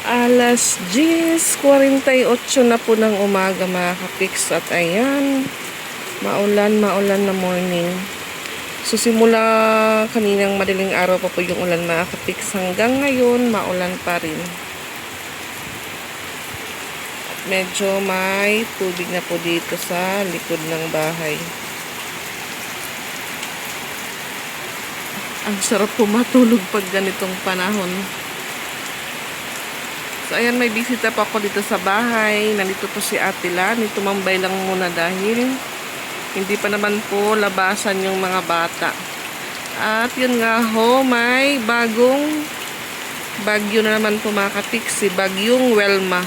Alas 10:48 na po ng umaga mga kapiks, at ayan, maulan na morning. So simula kaninang madaling araw pa po yung ulan mga kapiks, hanggang ngayon maulan pa rin. At medyo may tubig na po dito sa likod ng bahay. Ang sarap po matulog pag ganitong panahon. So, ayan, may bisita pa ako dito sa bahay. Nandito po si Ate Lan. Tumambay lang muna dahil hindi pa naman po labasan yung mga bata. At yun nga ho, may bagong bagyo na naman po mga kapiks, si Bagyong Welma.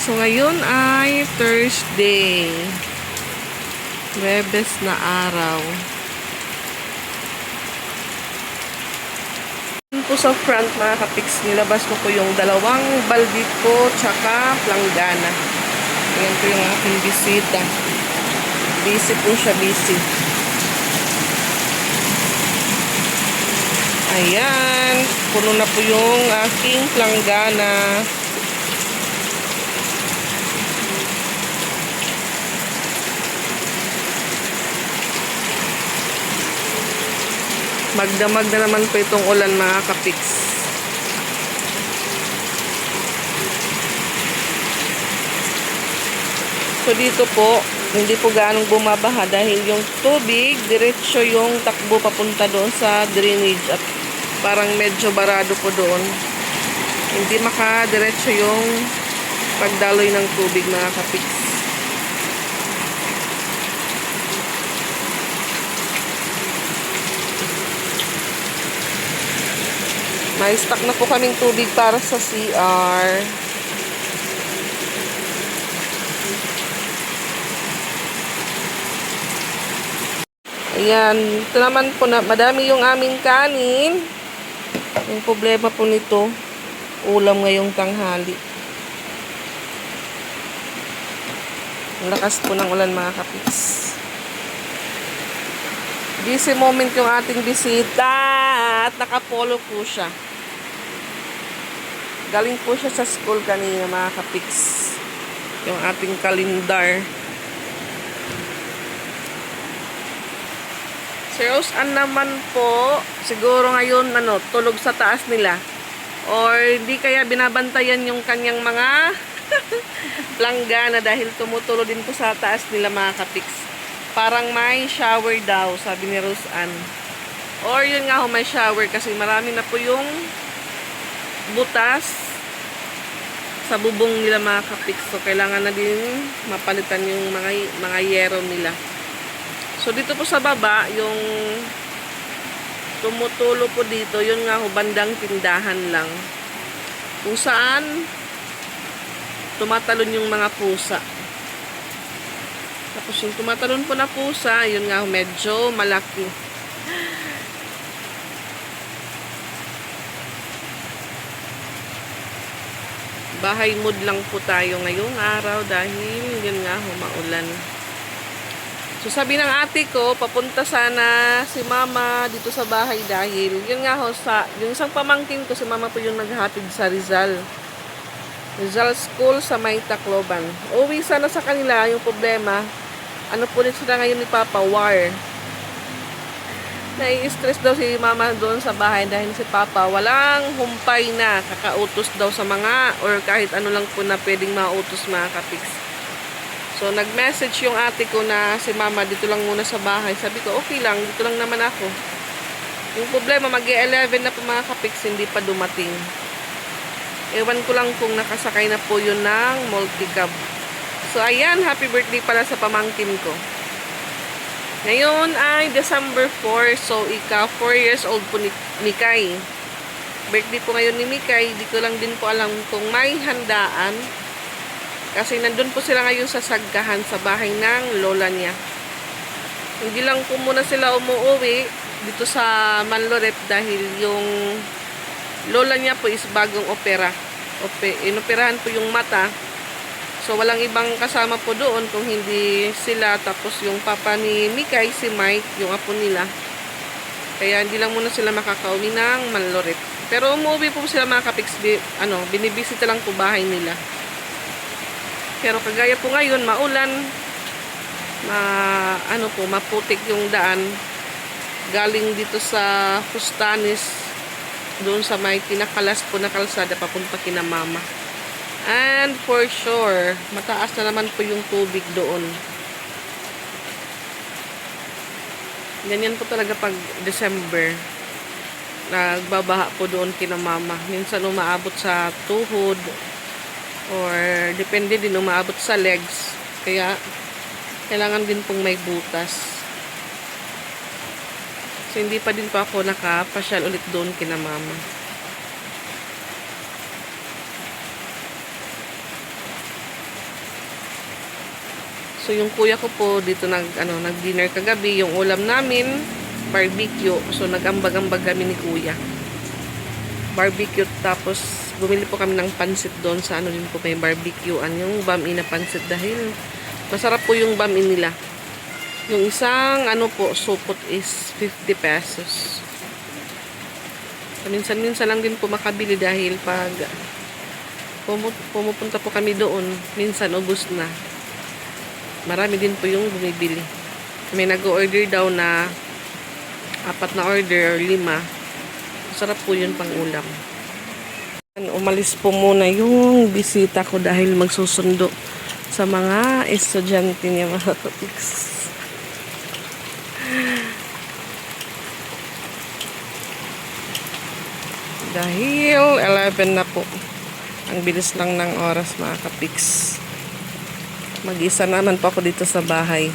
So, ngayon ay Thursday. Webes na araw. Po sa front mga kapiks, nilabas ko po yung dalawang balde ko tsaka planggana. Ayan po yung aking bisita. Busy po siya, busy. Ayan, puno na po yung aking planggana. Magdamag na naman po itong ulan mga kapiks. So dito po, hindi po gaanong bumabaha dahil yung tubig, diretso yung takbo papunta doon sa drainage at parang medyo barado po doon. Hindi makadiretso yung pagdaloy ng tubig mga kapiks. May stock na po kaming tubig para sa CR. Ayan. Ito naman po na madami yung aming kanin. Yung problema po nito, ulam ngayong tanghali. Ang lakas po ng ulan mga kapiks. Busy moment yung ating bisita at nakapolo po siya. Galing po siya sa school kanina mga kapiks. Yung ating kalendar. Si Rose Ann naman po, siguro ngayon tulog sa taas nila. Or di kaya binabantayan yung kanyang mga planggana dahil tumutulo din po sa taas nila mga kapiks. Parang may shower daw, sabi ni Rose Ann. Or yun nga ho, may shower kasi marami na po yung butas sa bubong nila mga kapiks. So, kailangan na din mapalitan yung mga yero nila. So, dito po sa baba, yung tumutulo po dito, yun nga ho, bandang tindahan lang. Kung saan tumatalon yung mga pusa. Tapos yung tumatalon po na pusa, yun nga ho, medyo malaki. Bahay mood lang po tayo ngayong araw dahil yun nga ho, maulan. So sabi ng ate ko, papunta sana si mama dito sa bahay dahil yun nga ho, yung isang pamangkin ko, si mama po yung naghatid sa Rizal School sa May Tacloban. Uwi sana sa kanila, yung problema, ano po rin sila ngayon ni Papa, war. Nai-stress daw si mama doon sa bahay dahil si Papa walang humpay na kakautos daw sa mga or kahit ano lang po na pwedeng mautos mga kapiks. So nag-message yung ate ko na si mama dito lang muna sa bahay. Sabi ko okay lang, dito lang naman ako. Yung problema mag-11 na po mga kapiks, hindi pa dumating. Ewan ko lang kung nakasakay na po yun ng multicab. So ayan, happy birthday pala sa pamangkin ko. Ngayon ay December 4, so 4 years old po ni Mikay. Birthday po ngayon ni Mikay, di ko lang din po alam kung may handaan. Kasi nandun po sila ngayon sa Sagkahan sa bahay ng lola niya. Hindi lang po muna sila umuwi dito sa Manloret dahil yung lola niya po is bagong opera. Inoperahan po yung mata. So, walang ibang kasama po doon kung hindi sila. Tapos, yung papa ni Mikay, si Mike, yung apo nila. Kaya, hindi lang muna sila makakauwi ng Manloret. Pero, umuwi po sila mga kapiks. Binibisita lang po bahay nila. Pero, kagaya po ngayon, maulan. Maputik yung daan. Galing dito sa Fustanis. Doon sa may pinakalas po na kalsada papunta kina mama. And for sure, mataas na naman po yung tubig doon. Ganyan po talaga pag December. Nagbabaha po doon kina mama. Minsan umaabot sa tuhod. Or depende din umaabot sa legs. Kaya kailangan din pong may butas. So hindi pa din po ako nakapasyal ulit doon kina mama. So, yung kuya ko po, dito nag-dinner kagabi. Yung ulam namin, barbecue. So, nag-ambag-ambag kami ni kuya. Barbecue, tapos, bumili po kami ng pansit doon sa din po may barbecuean. Yung bami na pansit dahil masarap po yung bami nila. Yung isang, supot is 50 pesos. So, minsan-minsan lang din po makabili dahil pag pumupunta po kami doon, minsan ubos na. Marami din po yung bumibili. May nag-order daw na 4 na order or 5. Masarap po yun pang ulam. Umalis po muna yung bisita ko dahil magsusundo sa mga estudyante niya mga kapiks. Dahil 11 na po. Ang bilis lang ng oras mga kapiks. Mag-isa naman po ako dito sa bahay.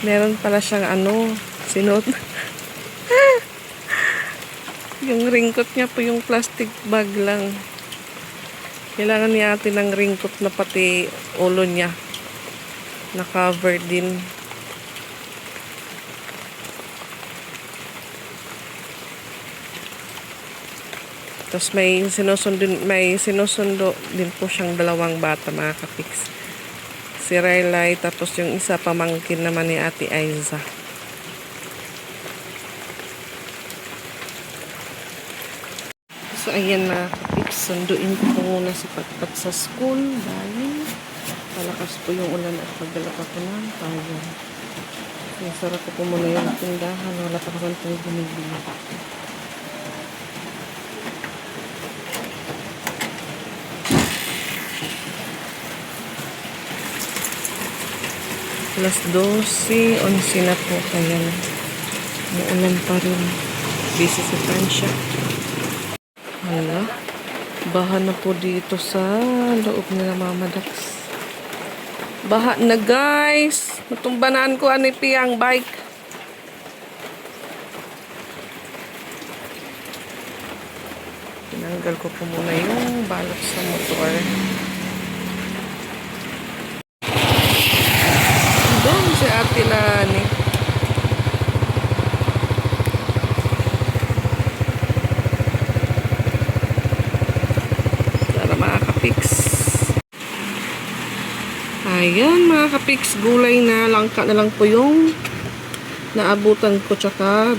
Meron pala siyang sinuot. Yung ringkot niya po yung plastic bag lang. Kailangan niya atin ng ringkot na pati ulo niya. Na-cover din. Tapos may sinusundo din po siyang 2 bata mga kapiks. Si Raylay, tapos yung isa pamangkin naman ni Ate Aiza. So ayan mga kapiks, sunduin ko muna si Patpat sa school dahil malakas po yung ulan at magdala pa ko ng payong. Sarap ko po muna yung tindahan, wala pa naman pong bumibili. Alas 12, 11 na po. Kaya muulan pa rin. Busy si Francia. Hala. Baha na po dito sa loob nila Mama Dax. Baha na guys. Matumbanaan ko anipi ang bike. Tinanggal ko po muna yung balot sa motor. Doon si Ate Lani. Para mga kapiks. Ayan mga kapiks, gulay na langka na lang po yung naabutan ko, tsaka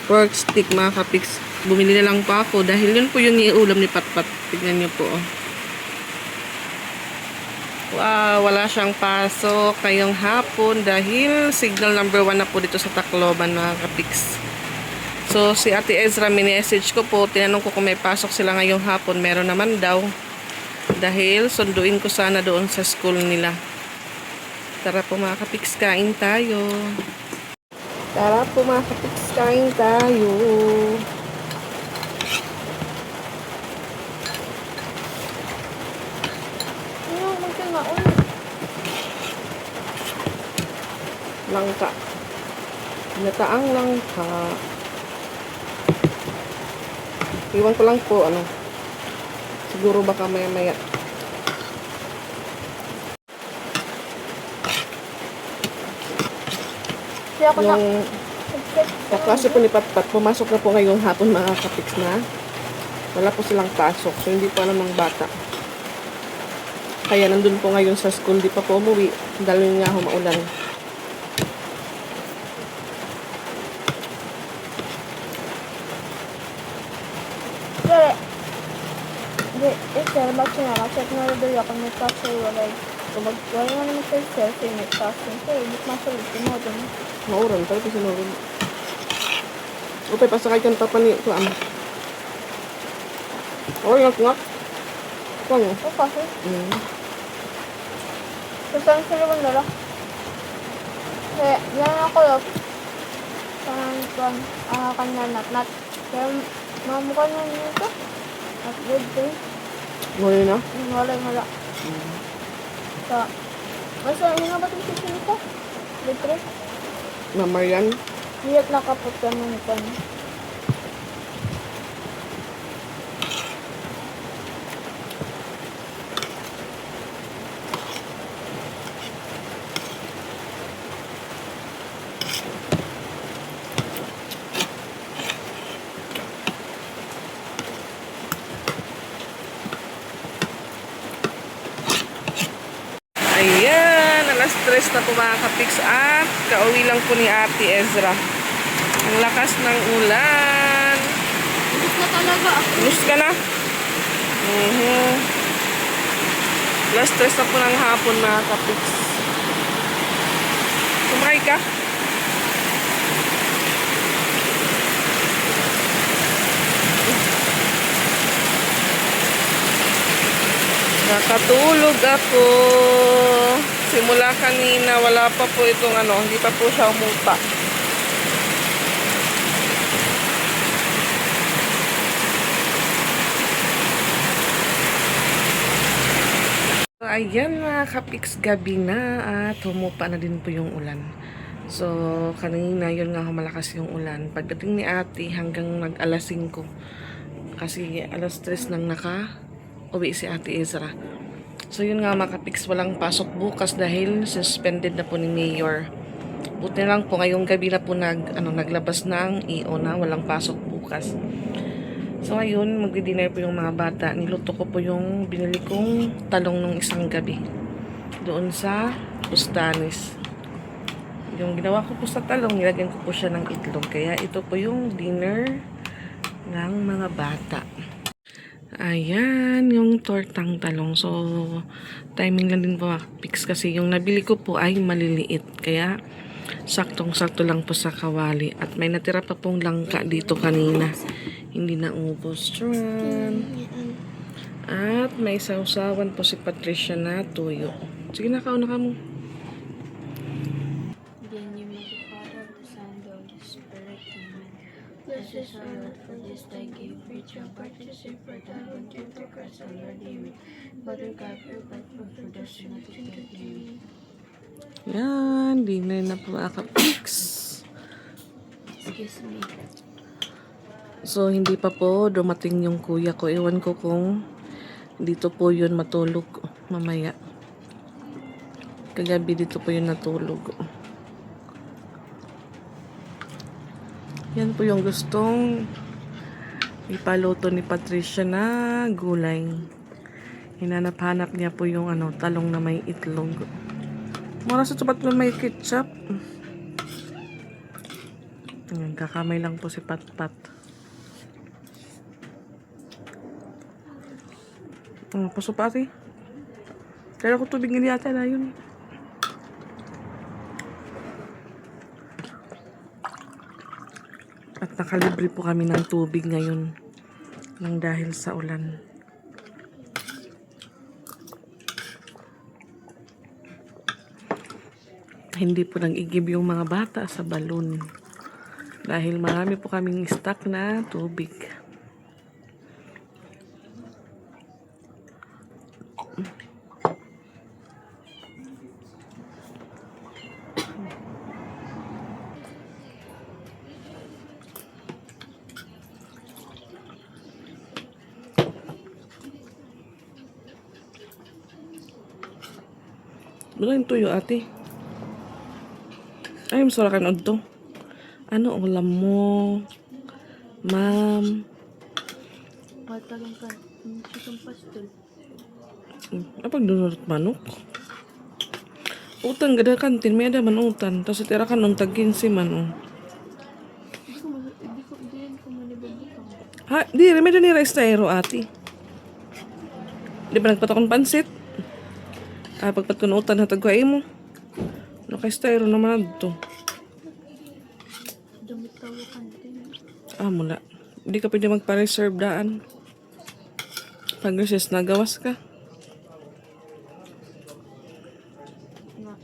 pork stick mga kapiks. Bumili na lang po ako dahil yun po yung iulam ni Patpat. Tignan nyo po. Wow, wala siyang pasok ngayong hapon dahil signal number 1 na po dito sa Tacloban mga kapiks. So si Ate Ezra, mini-message ko po, tinanong ko kung may pasok sila ngayong hapon. Meron naman daw dahil sunduin ko sana doon sa school nila. Tara po mga kapiks, kain tayo. Tara po mga kapiks, kain tayo. Langka. Nataang langka. Iwan ko lang po, siguro baka maya-maya. Yung kaklase po ni Patpat, pumasok na po ngayong hapon mga kapiks na. Wala po silang pasok, so hindi po alam ng bata. Kaya nandun po ngayon sa school, di pa po umuwi. Dahil nga humaulan. Check na rin ako may kasi wala nga naman sa selfie may kasi hindi masalit mo doon. Mauran, pero kasi mauran. Upay, pasakay ka pa ni Kuan. Ngak. Kuan mo? O kasi? Saan sila mo nila? Kaya, yan ako lang. Kuan, kanya nat. Kaya, mamukha niya nito. At good day. Ngayon na? Wala. Sa, basta, hindi nga ba itong sisili ko? Litre? Na Marian? Hiyat nakapot ka nung kan. Ayan, alas 3 na po mga kapiks at kauwi lang po ni Ate Ezra. Ang lakas ng ulan. Gusto na talaga ako. Lus ka na? Alas 3 na po ng hapon mga kapiks. Sumakay ka? Nakatulog ako. Simula kanina, wala pa po itong hindi pa po siya umupa. So, ayan mga kapiks, gabi na at humupa na din po yung ulan. So, kanina yun nga malakas yung ulan. Pagdating ni ate hanggang mag-alas 5. Kasi alas 3 nang uwi si Ate Ezra. So yun nga mga kapiks, walang pasok bukas dahil suspended na po ni Mayor. Buti na lang po ngayong gabi na po naglabas na ang EO na walang pasok bukas. So ayun, magdi-dinner po yung mga bata. Niluto ko po yung binili kong talong nung isang gabi. Doon sa Bustanis. Yung ginawa ko po sa talong, nilagyan ko po siya ng itlog. Kaya ito po yung dinner ng mga bata. Ayan, yung tortang talong. So, timing lang din po fix kasi yung nabili ko po ay maliliit. Kaya, saktong-sakto lang po sa kawali. At may natira pa pong langka dito kanina. Hindi na ubos. At may sausawan po si Patricia na tuyo. Sige na, kauna ka mo. Bless us, O Lord, for this thy gift, which are participate for thy own gift to Christ our Lord, amen. Father God, provide for us not to get amen. Yan, dinner na po mga ka-pix. Excuse me. So, hindi pa po dumating yung kuya ko. Ewan ko kung dito po yun matulog mamaya. Kagabi dito po yun natulog. Yan po yung gustong ipaluto ni Patricia na gulay. Hinanap-hanap niya po yung talong na may itlog. Mura sa tupat na may ketchup. Ayan, kakamay lang po si Patpat. Paso pati. Kaya ko tubig nga yata na yun. At nakalibre po kami ng tubig ngayon nang dahil sa ulan. Hindi po nag-igib yung mga bata sa balon dahil marami po kaming stock na tubig. Wala yung tuyo, ate. Ay, masarap ka to. Ano ulam mo? Ma'am. Talong ka. Chicken pastel. Apag dunot manok. Utang gada kantin, may ada man utan. Tapos itira ka nung tag 15 man, oh. Hindi ko manibagutang. Ha, di, may ni rice tayo, ati. Di ba nagpatok ng pansit? Ah, pagpatunutan hatag ko ay mo. Naka-styro naman to. Damit ka mo kantin. Ah, mula. Hindi ka pwede magpa-reserve daan. Pag recess na, gawas ka. Na.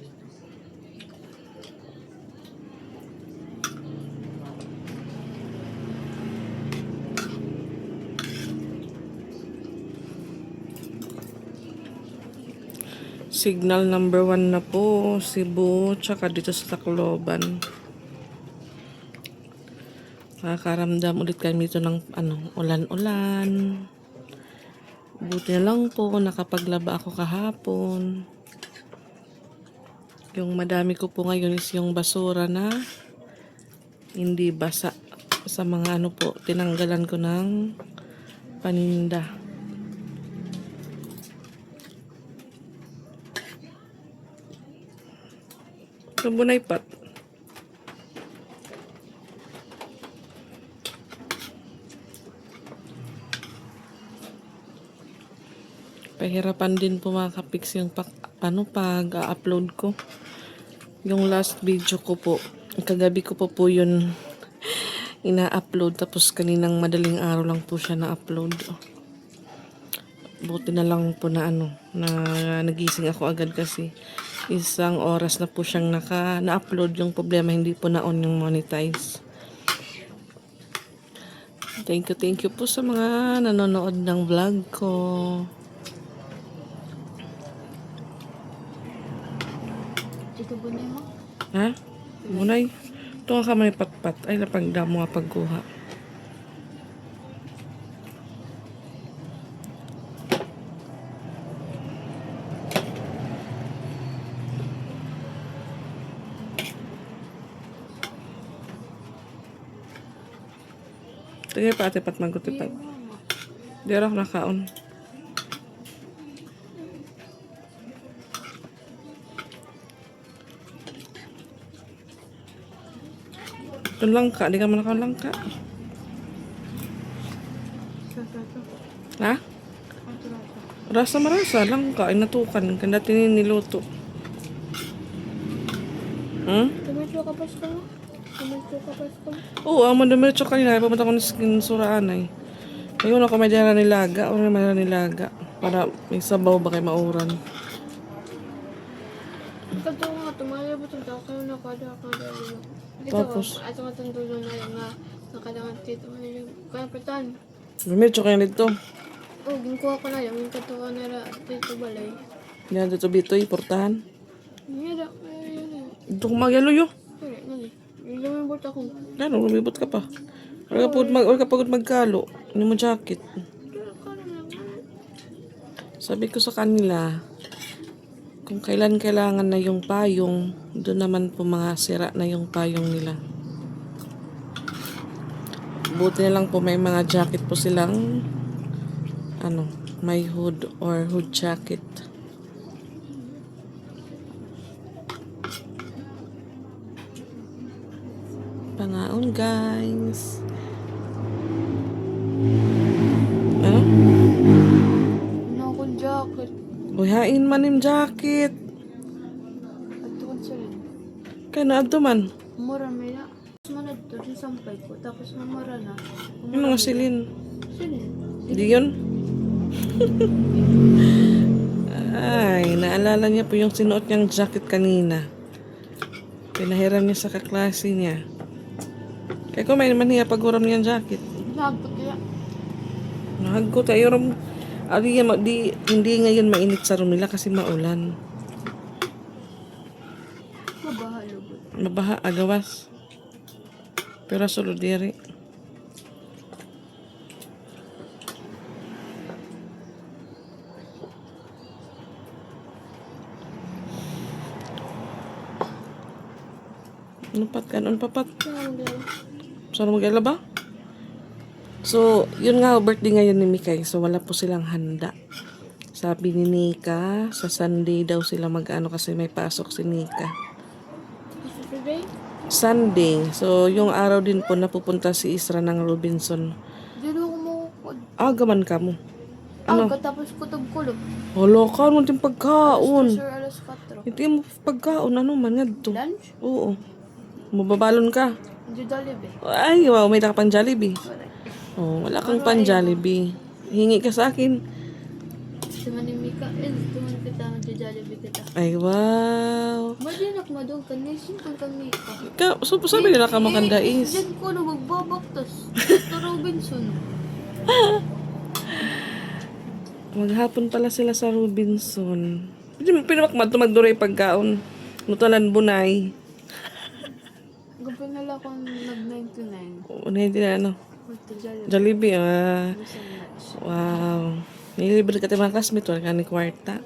Signal number 1 na po, Cebu, tsaka dito sa Tacloban. Nakakaramdam ulit kami dito ng ulan-ulan. Buti na lang po, nakapaglaba ako kahapon. Yung madami ko po ngayon is yung basura na hindi basa. Sa mga po, tinanggalan ko ng paninda. Bunay pat. Pahirapan din po mga kapiks yung pag-upload ko. Yung last video ko po, kagabi ko po yun ina-upload, tapos kaninang madaling araw lang po siya na-upload. Buti na lang po na na nagising ako agad kasi isang oras na po siyang na-upload. Yung problema, hindi po na-on yung monetize. Thank you po sa mga nanonood ng vlog ko. Ito ba na mo? Ha? Munay. Ito nga ka may patpat. Ay, napagdamo nga pagkuha. Tingay pa ate pat magkutipat. Di ako nakaon. Ito langka. Di ka man nakaon langka. Ha? Rasa marasa. Langka. Ay natukan. Kanda tinin niluto. Tumadyo ka pa sa mo? Tumadyo ka pa sa mo? Oo, ang mandamiritso kanina. Pumunta ko ng suraan ay. Ayun ako may dala nilaga. O may dala nilaga. Para may sabaw ba kay mauran. Ikaw nga, tumaya ba itong tao kayo na kada ka dali. Tapos? At ang tulong na lang nga nakalangan dito. Kaya patan. Mandamiritso kayo nito. Oh, ginkuha ko na yung katuwa na dito balay. Yan dito bitoy. Portahan. Nira, ayun. Ito kumagyalo yo. Kaya, nali. Yung lumibot ako. Ano, lumibot ka pa. Or ka pagod magkalo. Ano mo jacket. Kaya ka lang. Sabi ko sa kanila, kung kailan kailangan na yung payong, doon naman po mga sira na yung payong nila. Buti na lang po may mga jacket po silang may hood or hood jacket. Pangaon guys. Ano? Ano akong jacket? Buhain man yung jacket. At tuwan sa rin. Kaya na ato man. Mura may na. Manad to, yung sampay ko. Tapos mamara na. Yung mga silin. Sino? Hindi yun? Ay, naalala niya po yung sinuot niyang jacket kanina. Pinahiram niya sa kaklase niya. Kaya kumain naman niya pag-uram niyang jacket. Nagpot kaya. Nahagko tayo ram. Hindi ngayon mainit sa room nila kasi maulan. Mabaha lubot. Mabaha, agawas. Pero sulod diri. Nupat ka, papat. Saan mo ba? So, yun nga, birthday ngayon ni Mikay. So, wala po silang handa. Sabi ni Nika, sa Sunday daw sila mag-ano kasi may pasok si Nika. Saturday? Sunday. So, yung araw din po napupunta si Isra ng Robinson. Diyan ako mukod. Agaman ka mo. Ano? Tapos kutob kulog. Wala ka mo din pagkaon. Sir, alas 4. Hindi mo pagkaon. Ano man nga to? Lunch? Oo. Mababalon ka. Hindi Jollibee. Ay, wow. May taka pang Jollibee. Wala. Oh, wala kang pang Jollibee. Hingi ka sa akin. Sama ni Mikael. Tuman kita. Jollibee kita. Ay, wow. Madinak madong kanisin kung kami ka. Sabi nila ka makanda is. Diyan ko na magbabaktas. Ito Robinson. Maghapon pala sila sa Robinson. Pinamakmad to magduray pagkaon. Nutalan bunay. Gabi na lang akong nag-99. Una hindi na ano. Ito Jollibee. Jollibee, Isang lunch. wow. Nilibre ka tayo mga classmate. Wala ka ni kwarta.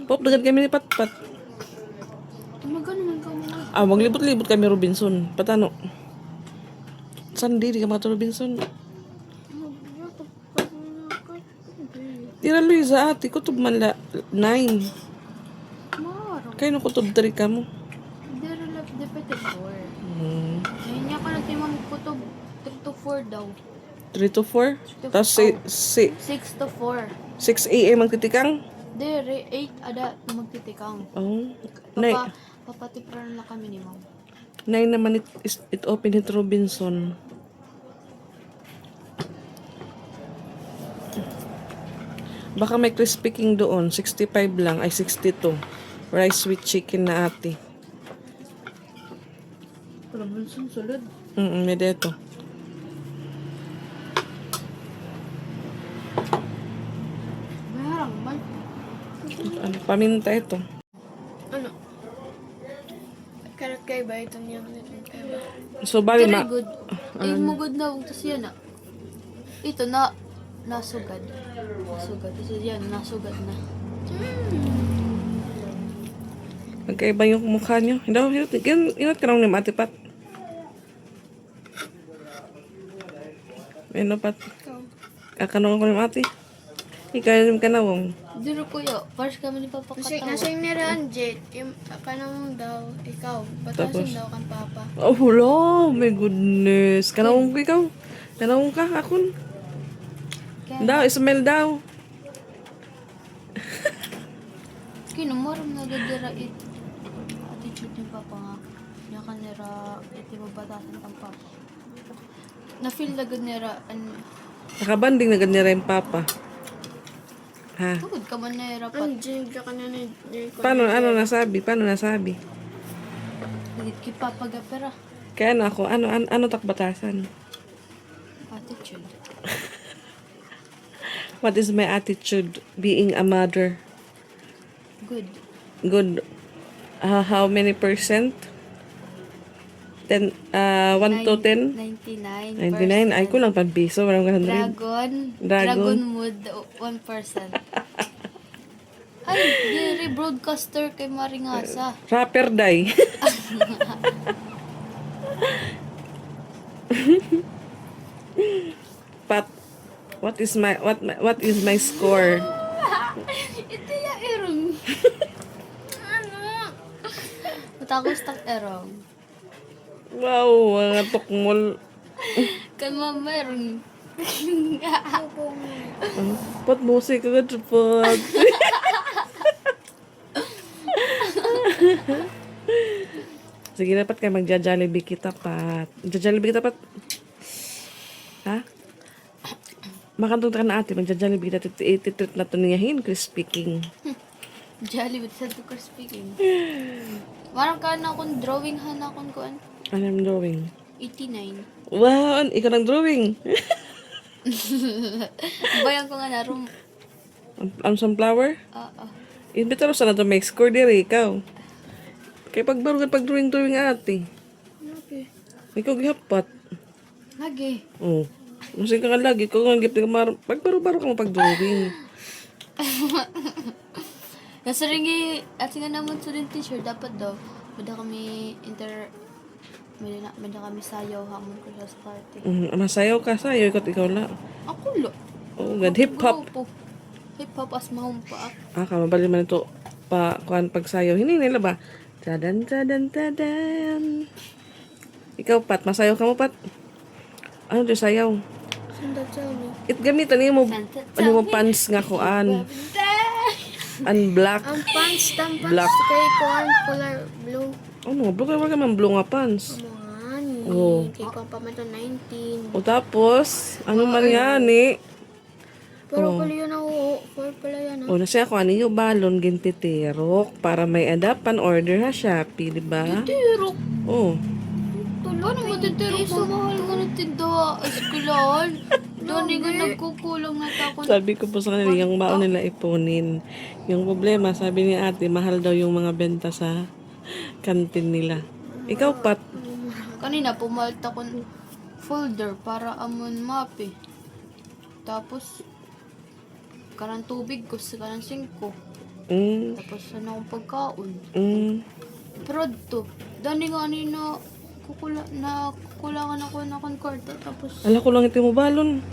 Pop, dagan kami ni Patpat. Magano man ka mga. Maglibot-libot kami Robinson. Patano? Sunday, di ka mga Robinson. Tira Luisa, ate, kutob man la 9. Maro. Kaya no kutob 3 ka mo. Dere lap depete 4. Hmm. Ngayon niya ka natimang kutob 3 to 4 daw. 3 to 4. Tapos 6 to 4. 6 a.m. magtitikang. Dere 8 ada na magtitikang. Oh. Nay, Papatipran na kami ni ma'am. 9 naman it open it Robinson. Baka may crispy king doon. 65 lang. Ay, 62. Rice with chicken na ate. Robinson sulod. May deto. Mayarang man. Ano, paminta ito. Ano? Karat kay ba itong yung kay ba? So, bali Very ma... good. Ay mo good na tapos yan na. Ito na nasugad. Nasugad. Kasi yan nasugad na. Magkaiba yung mukha nyo. Inot ka nang ni Ate Pat. Ano Pat? Ikaw. Kakanong ko ni Ate. Ikaw yung kanawang. Diro kuya, first kami ni Papa Kasi katawa. nasa ni Ranjet, yung kanang daw, ikaw, Tapos? batasin daw kang papa. Oh, hello. My goodness. Kanawang ko ikaw. Kanawang ka. Akon. Kaya, Daw, smell daw. kinumoram na gadira it. Attitude ni Papa nga. Niya ka nira, iti mabatasan kang Papa. Na-feel na gud nira, Nakabanding na ganyan rin papa. Ha? tugod ka man nira pat. Ang jinig ka na ni Paano, ano nasabi? Paano nasabi? Higit ki Papa gapera. Kaya ano ako, ano takbatasan? Attitude. What is my attitude being a mother? Good. Good. How many percent? 10, 1 to 10? 99. 99. Ay, kulang pang piso. Walang 100. Dragon. Dragon mood, 1%. Ay, diri broadcaster kay Maringasa. Rapper die. Pat, what is my score? Ito ya erong. Ano? Matakos tak erong. Wow, mga tukmol. Kan mama erong. Pat musik agad pat. Sige dapat kayo magja-Jollibee kita pat. Magja-Jollibee kita pat. Ha? Makantong ka na ate, magja-Jollibee kita ititreat na to niyahin, crispy king. Jolly with sad to speaking. Marang ka na akong drawing ha na akong kuan. Ano yung drawing? 89. Wow, ikaw ng drawing. Bayan ko nga na room. Ang sunflower? Oo. Imbitaro sana to make score diri ikaw. Kay pagbarugan pag drawing ate. Okay. Ikaw gihapat. Lagi. Oh. Masing ka nga lagi. Ikaw nga gift ka pagbaro-baro ka mo pag drawing. Nasa ringi, at nga naman sa rin teacher, dapat daw, mada kami mada kami sayaw hamon ko sa party. Masayaw ka, sayaw ikaw la. Ako lo. Oh, God, hip hop. Grupo. Hip hop as mahumpa. Kamabali man ito pa kuan pagsayaw. Hindi nila ba? Tadan, tadan, tadan. Ikaw, Pat, masayaw ka mo, Pat? Ano ito sayaw? Sanda Johnny. It gamitan niyo mo, ano mo pants nga kuan. An black. Ang pants, Black. kay kuan color blue. Ano, blue kayo ka man, blue nga pants. Mga ni. Oh. Kay kuan pa man to 19. O tapos, ano man yan eh. Pero pala yun ako. For pala yan O nasa ako, ano yung balon, gintitirok, para may adapt pan order ha, Shopee, di ba? Tirok. Oh. Paano matitirok sa mahal ka na tindawa? Eskulan. Doon nga nagkukulang na ako. Sabi ko po sa kanila, yung baon nila ipunin. Yung problema, sabi ni ate, mahal daw yung mga benta sa kantin nila. Ikaw, Pat, Kanina pumalta ko ng folder para amon map eh. Tapos, karang tubig ko sa karang 5. Tapos ano akong pagkaon. Pero to, dani nga na kukulangan ako na akong kwarta. Tapos, ala ko lang ito mo balon.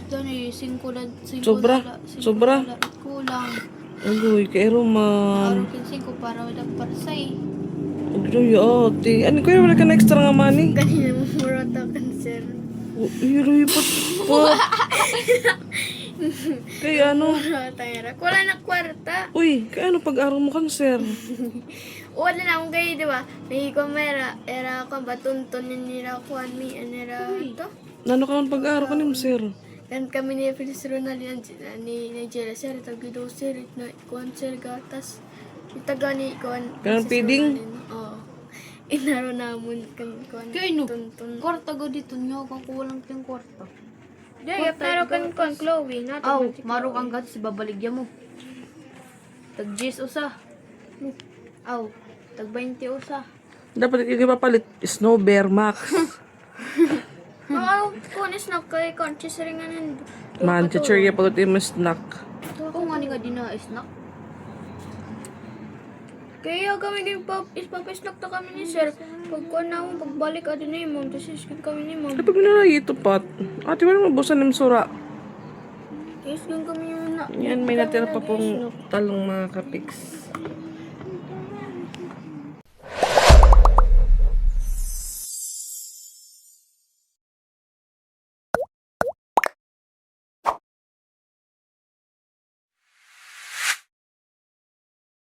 dani 5 Sobra, sobra. Kulang. Agoy, kay Roman. Araw kin 5 para wala para say. Agoy, ate. Ano kaya wala ka na extra nga money? Kanina mo murata cancer. Iroy, Pat. Kaya ano? Murata era. Wala na kwarta. Uy, kaya ano pag-araw mo cancer? Wala na akong kayo, di ba? Nahi ko era ko ba tuntun nila ko mi anera to. Nano ka man pag-araw ka ni sir? Dan kami ni Felix Ronald ni Nigeria sir tagido sir na kuan sir gatas. Itaga ni kuan. Kanang feeding? Oo. Inaro namon kan kuan. Kaya no? Tuntun. Kwarta go dito nyo, kung kulang kang kwarta. Daya pero kan kuan Chloe na Aw, marong ang gatas, babaligya mo. Tag 10 usa. Aw, tag 20 usa. Dapat ipapalit Snow Bear Max. Oo, kuan is na kay kuan chisringan Man, chichirya pa ito yung snack. Kung ano nga din na snack. Kaya kami din ipapisnak na kami ni sir. Pagkuhan na akong pagbalik adin na imong, tapos iskin kami ni mom. Ay, pag nalay ito, Pat. Ate, wala mabusan ng sura. Iskin kami yung na. Yan, may natira pa pong talong mga kapiks.